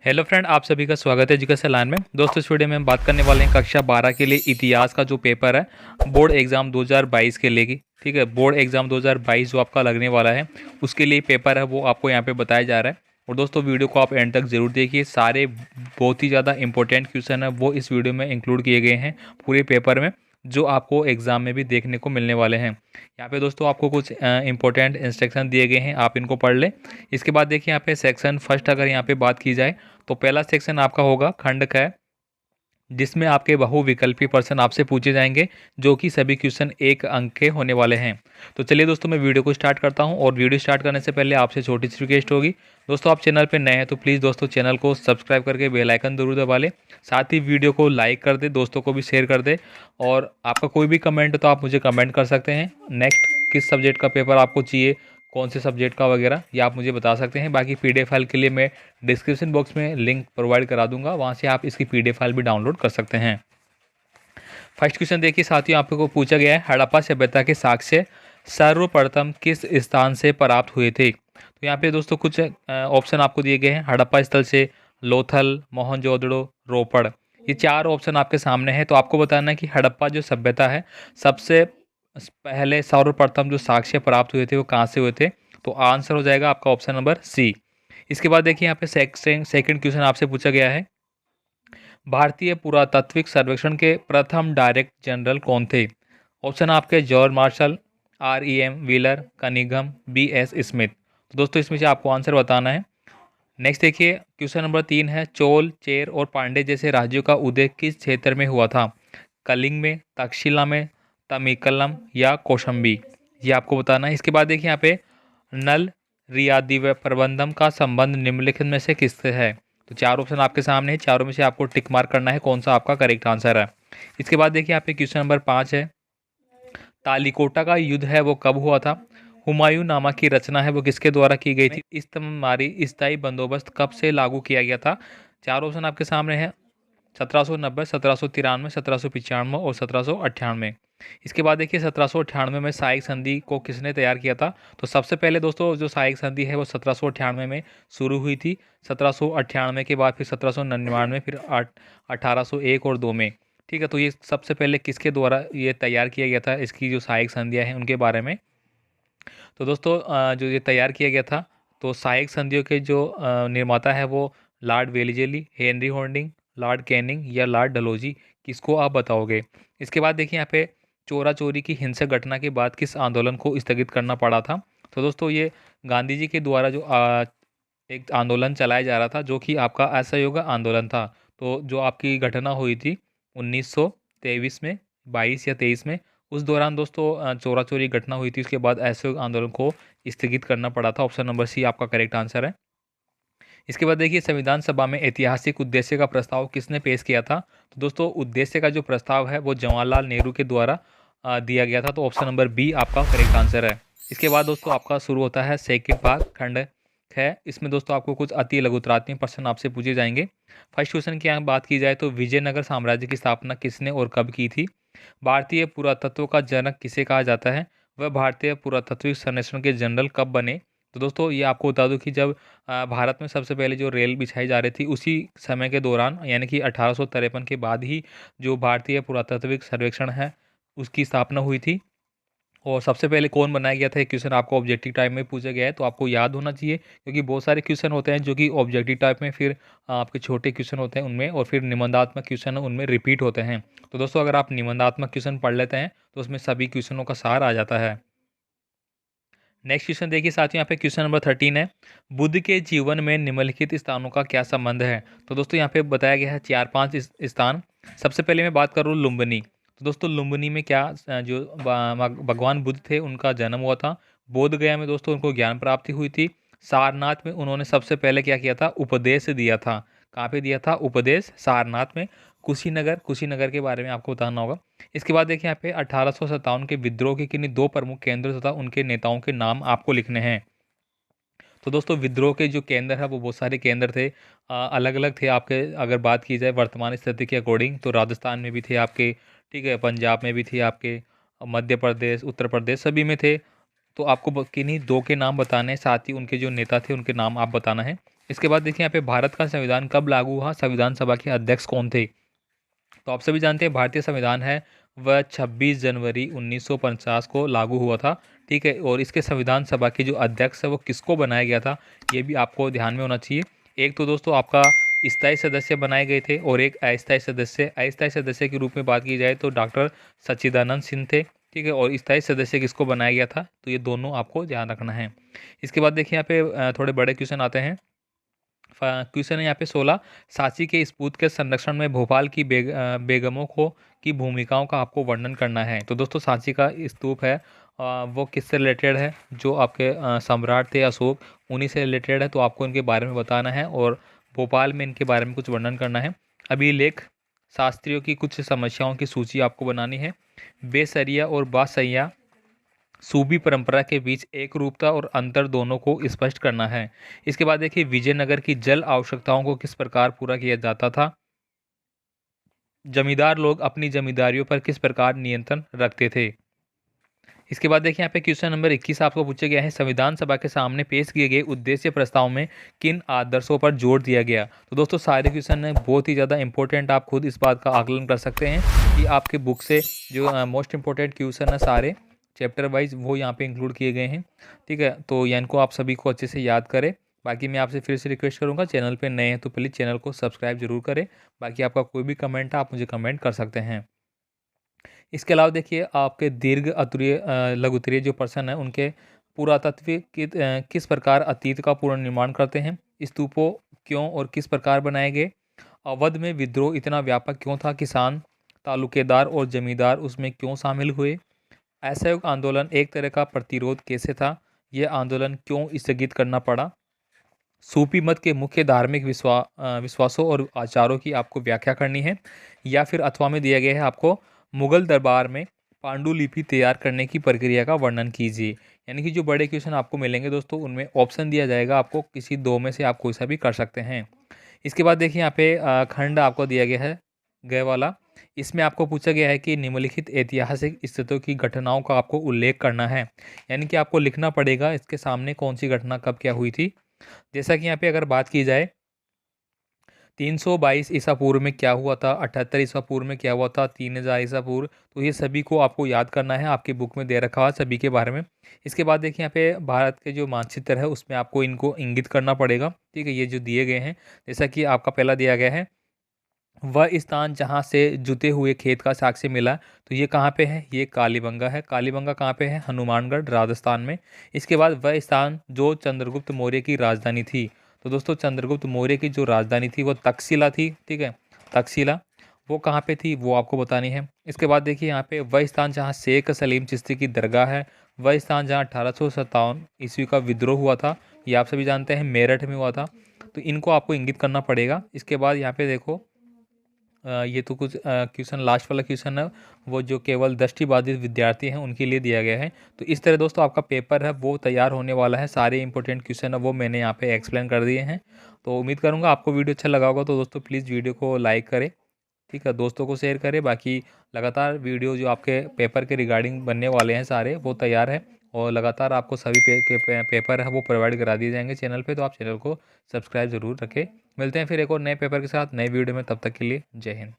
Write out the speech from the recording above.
Hello friend, आप सभी का स्वागत है एजुकेशन लाइन में। दोस्तों, इस वीडियो में हम बात करने वाले हैं कक्षा 12 के लिए इतिहास का जो पेपर है बोर्ड एग्जाम 2022 के लिए की। ठीक है, बोर्ड एग्जाम 2022 जो आपका लगने वाला है उसके लिए पेपर है वो आपको यहाँ पे बताया जा रहा है। और दोस्तों, वीडियो को आप एंड तक जरूर देखिए। सारे बहुत ही ज़्यादा इंपॉर्टेंट क्वेश्चन है वो इस वीडियो में इंक्लूड किए गए हैं पूरे पेपर में, जो आपको एग्जाम में भी देखने को मिलने वाले हैं। यहाँ पे दोस्तों आपको कुछ इंपॉर्टेंट इंस्ट्रक्शन दिए गए हैं, आप इनको पढ़ लें। इसके बाद देखिए यहाँ पे सेक्शन फर्स्ट अगर यहाँ पे बात की जाए तो पहला सेक्शन आपका होगा खंड का है, जिसमें आपके बहुविकल्पी प्रश्न आपसे पूछे जाएंगे, जो कि सभी क्वेश्चन एक अंक के होने वाले हैं। तो चलिए दोस्तों, मैं वीडियो को स्टार्ट करता हूं। और वीडियो स्टार्ट करने से पहले आपसे छोटी सी रिक्वेस्ट होगी, दोस्तों आप चैनल पर नए हैं तो प्लीज़ दोस्तों चैनल को सब्सक्राइब करके बेल आइकन जरूर दबा लें। साथ ही वीडियो को लाइक कर दे, दोस्तों को भी शेयर कर दे। और आपका कोई भी कमेंट है तो आप मुझे कमेंट कर सकते हैं। नेक्स्ट किस सब्जेक्ट का पेपर आपको चाहिए, कौन से सब्जेक्ट का वगैरह, ये आप मुझे बता सकते हैं। बाकी पीडीएफ फाइल के लिए मैं डिस्क्रिप्शन बॉक्स में लिंक प्रोवाइड करा दूंगा, वहाँ से आप इसकी पीडीएफ फाइल भी डाउनलोड कर सकते हैं। फर्स्ट क्वेश्चन देखिए साथियों, आपको पूछा गया है हड़प्पा सभ्यता के साक्ष्य सर्वप्रथम किस स्थान से प्राप्त हुए थे। तो यहाँ पे दोस्तों कुछ ऑप्शन आपको दिए गए हैं। हड़प्पा स्थल से, लोथल, मोहनजोदड़ो, रोपड़, ये चार ऑप्शन आपके सामने हैं। तो आपको बताना है कि हड़प्पा जो सभ्यता है, सबसे पहले सर्वप्रथम जो साक्ष्य प्राप्त हुए थे वो कहाँ से हुए थे। तो आंसर हो जाएगा आपका ऑप्शन नंबर सी। इसके बाद देखिए यहाँ पे सेकंड क्वेश्चन आपसे पूछा गया है, भारतीय पुरातात्विक सर्वेक्षण के प्रथम डायरेक्टर जनरल कौन थे। ऑप्शन आपके George Marshall, REM Wheeler, Cunningham, BS Smith. तो दोस्तों इसमें से आपको आंसर बताना है। नेक्स्ट देखिए क्वेश्चन नंबर 3 है, चोल, चेर और पांडे जैसे राज्यों का उदय किस क्षेत्र में हुआ था। कलिंग में, तक्षशिला में, तमिकलम या कौशंबी, ये आपको बताना है। इसके बाद देखिए यहाँ पे नल रियादी व प्रबंधम का संबंध निम्नलिखित में से किससे है। तो चार ऑप्शन आपके सामने है, चारों में से आपको टिक मार्क करना है कौन सा आपका करेक्ट आंसर है। इसके बाद देखिए यहाँ पे क्वेश्चन नंबर 5 है, तालीकोटा का युद्ध है वो कब हुआ था। हुमायूं नामा की रचना है वो किसके द्वारा की गई थी। इस्तमारी स्थायी बंदोबस्त कब से लागू किया गया था। चार ऑप्शन आपके सामने है, 1790, 1793, 1795 और 1798। इसके बाद देखिए 1798 में सहायक संधि को किसने तैयार किया था। तो सबसे पहले दोस्तों जो सहायक संधि है वो 1798 में शुरू हुई थी। 1798 के बाद फिर 1799, फिर 1801 और 2 में। ठीक है, तो ये सबसे पहले किसके द्वारा ये तैयार किया गया था, इसकी जो सहायक संधियाँ हैं उनके बारे में। तो दोस्तों जो ये तैयार किया गया था, तो सहायक संधियों के जो निर्माता है वो Lord Wellesley, Henry Harding, Lord Canning या लॉर्ड डलहौजी, किसको आप बताओगे। इसके बाद देखिए यहाँ पे चोरा चोरी की हिंसक घटना के बाद किस आंदोलन को स्थगित करना पड़ा था। तो दोस्तों ये गांधी जी के द्वारा जो एक आंदोलन चलाया जा रहा था, जो कि आपका असहयोग आंदोलन था। तो जो आपकी घटना हुई थी 1923 में, 22 या 23 में, उस दौरान दोस्तों चोरा चोरी घटना हुई थी। उसके बाद असहयोग आंदोलन को स्थगित करना पड़ा था। ऑप्शन नंबर सी आपका करेक्ट आंसर है। इसके बाद देखिए संविधान सभा में ऐतिहासिक उद्देश्य का प्रस्ताव किसने पेश किया था। तो दोस्तों उद्देश्य का जो प्रस्ताव है वो जवाहरलाल नेहरू के द्वारा दिया गया था। तो ऑप्शन नंबर बी आपका करेक्ट आंसर है। इसके बाद दोस्तों आपका शुरू होता है सेकंड भाग, खंड है। इसमें दोस्तों आपको कुछ अति लघुतरात्मक प्रश्न आपसे पूछे जाएंगे। फर्स्ट क्वेश्चन की यहाँ बात की जाए तो विजयनगर साम्राज्य की स्थापना किसने और कब की थी। भारतीय पुरातत्व का जनक किसे कहा जाता है। वह भारतीय पुरातत्विक सर्वेक्षण के जनरल कब बने। तो दोस्तों ये आपको बता दूं कि जब भारत में सबसे पहले जो रेल बिछाई जा रही थी उसी समय के दौरान, यानी कि 1853 के बाद ही जो भारतीय पुरातात्विक सर्वेक्षण है उसकी स्थापना हुई थी। और सबसे पहले कौन बनाया गया था, एक क्वेश्चन आपको ऑब्जेक्टिव टाइप में पूछा गया है, तो आपको याद होना चाहिए, क्योंकि बहुत सारे क्वेश्चन होते हैं जो कि ऑब्जेक्टिव टाइप में, फिर आपके छोटे क्वेश्चन होते हैं उनमें, और फिर निबंधात्मक क्वेश्चन उनमें रिपीट होते हैं। तो दोस्तों अगर आप निबंधात्मक क्वेश्चन पढ़ लेते हैं तो उसमें सभी क्वेश्चनों का सार आ जाता है। नेक्स्ट क्वेश्चन देखिए साथियों, यहाँ पे क्वेश्चन नंबर 13 है, बुद्ध के जीवन में निम्नलिखित स्थानों का क्या संबंध है। तो दोस्तों यहाँ पे बताया गया है 4-5 स्थान। सबसे पहले मैं बात करूँ लुम्बिनी। तो दोस्तों लुम्बिनी में क्या जो भगवान बुद्ध थे उनका जन्म हुआ था। बोध गया में दोस्तों उनको ज्ञान प्राप्ति हुई थी। सारनाथ में उन्होंने सबसे पहले क्या किया था, उपदेश दिया था। कहाँ पे दिया था उपदेश, सारनाथ में। कुशीनगर, कुशीनगर के बारे में आपको बताना होगा। इसके बाद देखिए यहाँ पे 1857 के विद्रोह के किन्हीं दो प्रमुख केंद्र तथा उनके नेताओं के नाम आपको लिखने हैं। तो दोस्तों विद्रोह के जो केंद्र है वो बहुत सारे केंद्र थे, अलग अलग थे आपके। अगर बात की जाए वर्तमान स्थिति के अकॉर्डिंग तो राजस्थान में भी थे आपके, ठीक है, पंजाब में भी थे आपके, मध्य प्रदेश, उत्तर प्रदेश, सभी में थे। तो आपको किन्हीं दो के नाम बताने हैं, साथ ही उनके जो नेता थे उनके नाम आप बताना है। इसके बाद देखिए यहाँ पे भारत का संविधान कब लागू हुआ, संविधान सभा के अध्यक्ष कौन थे। तो आप सभी जानते हैं भारतीय संविधान है वह 26 जनवरी 1950 को लागू हुआ था, ठीक है। और इसके संविधान सभा के जो अध्यक्ष है वो किसको बनाया गया था, ये भी आपको ध्यान में होना चाहिए। एक तो दोस्तों आपका स्थायी सदस्य बनाए गए थे और एक अस्थायी सदस्य। अस्थायी सदस्य के रूप में बात की जाए तो डॉक्टर सच्चिदानंद सिंह थे, ठीक है। और स्थायी सदस्य किसको बनाया गया था, तो ये दोनों आपको ध्यान रखना है। इसके बाद देखिए यहाँ पे थोड़े बड़े क्वेश्चन आते हैं। क्वेश्चन है यहाँ पे 16, सांची के स्पूत के संरक्षण में भोपाल की बेगमों को की भूमिकाओं का आपको वर्णन करना है। तो दोस्तों सांची का स्तूप है वो किससे रिलेटेड है, जो आपके सम्राट थे अशोक, उन्हीं से रिलेटेड है। तो आपको इनके बारे में बताना है और भोपाल में इनके बारे में कुछ वर्णन करना है। अभिलेख शास्त्रियों की कुछ समस्याओं की सूची आपको बनानी है। बेसरिया और बासैया सूबी परंपरा के बीच एक रूपता और अंतर दोनों को स्पष्ट करना है। इसके बाद देखिए विजयनगर की जल आवश्यकताओं को किस प्रकार पूरा किया जाता था। जमींदार लोग अपनी जमींदारियों पर किस प्रकार नियंत्रण रखते थे। इसके बाद देखिए यहाँ पे क्वेश्चन नंबर 21 आपको पूछा गया है, संविधान सभा के सामने पेश किए गए उद्देश्य प्रस्ताव में किन आदर्शों पर जोर दिया गया। तो दोस्तों सारे क्वेश्चन है बहुत ही ज़्यादा इंपॉर्टेंट, आप खुद इस बात का आकलन कर सकते हैं कि आपके बुक से जो मोस्ट इंपॉर्टेंट क्वेश्चन है सारे चैप्टर वाइज वो यहाँ पे इंक्लूड किए गए हैं, ठीक है। तो इनको आप सभी को अच्छे से याद करें। बाकी मैं आपसे फिर से रिक्वेस्ट करूँगा, चैनल पे नए हैं तो प्लीज़ चैनल को सब्सक्राइब जरूर करें। बाकी आपका कोई भी कमेंट है आप मुझे कमेंट कर सकते हैं। इसके अलावा देखिए आपके दीर्घ अतुरीय लघुत्तरीय जो प्रश्न है उनके पुरातत्व किस प्रकार अतीत का पुनर्निर्माण करते हैं। स्तूपों क्यों और किस प्रकार बनाए गए। अवध में विद्रोह इतना व्यापक क्यों था, किसान तालुकेदार और जमींदार उसमें क्यों शामिल हुए। असहयोग आंदोलन एक तरह का प्रतिरोध कैसे था, यह आंदोलन क्यों स्थगित करना पड़ा। सूफी मत के मुख्य धार्मिक विश्वासों और आचारों की आपको व्याख्या करनी है। या फिर अथवा में दिया गया है आपको मुगल दरबार में पांडुलिपि तैयार करने की प्रक्रिया का वर्णन कीजिए। यानी कि जो बड़े क्वेश्चन आपको मिलेंगे दोस्तों उनमें ऑप्शन दिया जाएगा, आपको किसी दो में से आप कोई सा भी कर सकते हैं। इसके बाद देखिए यहाँ पे खंड आपको दिया गया है गए वाला, इसमें आपको पूछा गया है कि निम्नलिखित ऐतिहासिक स्थितियों की घटनाओं का आपको उल्लेख करना है। यानी कि आपको लिखना पड़ेगा इसके सामने कौन सी घटना कब क्या हुई थी। जैसा कि यहाँ पे अगर बात की जाए 322 ईसा पूर्व में क्या हुआ था, 78 ईसा पूर्व में क्या हुआ था, 3000 ईसा पूर्व, तो ये सभी को आपको याद करना है, आपकी बुक में दे रखा है सभी के बारे में। इसके बाद देखिए यहाँ पे भारत के जो मानचित्र है उसमें आपको इनको इंगित करना पड़ेगा, ठीक है। ये जो दिए गए हैं जैसा कि आपका पहला दिया गया है, वह स्थान जहाँ से जुते हुए खेत का साक्ष्य मिला, तो ये कहाँ पे है, ये कालीबंगा है। कालीबंगा कहाँ पे है, हनुमानगढ़ राजस्थान में। इसके बाद वह स्थान जो चंद्रगुप्त मौर्य की राजधानी थी, तो दोस्तों चंद्रगुप्त मौर्य की जो राजधानी थी वो तक्षशिला थी, ठीक है। तक्षशिला वो कहाँ पे थी वो आपको बतानी है। इसके बाद देखिए यहाँ पे वह स्थान जहाँ शेख सलीम चिश्ती की दरगाह है, वह स्थान जहाँ 1857 ईस्वी का विद्रोह हुआ था, ये आप सभी जानते हैं मेरठ में हुआ था। तो इनको आपको इंगित करना पड़ेगा। इसके बाद यहाँ पे देखो ये तो कुछ क्वेश्चन लास्ट वाला क्वेश्चन है वो जो केवल दृष्टिबाधित विद्यार्थी हैं उनके लिए दिया गया है। तो इस तरह दोस्तों आपका पेपर है वो तैयार होने वाला है। सारे इंपॉर्टेंट क्वेश्चन है वो मैंने यहाँ पे एक्सप्लेन कर दिए हैं। तो उम्मीद करूँगा आपको वीडियो अच्छा लगा होगा। तो दोस्तों प्लीज़ वीडियो को लाइक करें, ठीक है, दोस्तों को शेयर करें। बाकी लगातार वीडियो जो आपके पेपर के रिगार्डिंग बनने वाले हैं सारे वो तैयार है और लगातार आपको सभी पेपर है वो प्रोवाइड करा दिए जाएंगे चैनल पे। तो आप चैनल को सब्सक्राइब जरूर रखें। मिलते हैं फिर एक और नए पेपर के साथ नए वीडियो में, तब तक के लिए जय हिंद।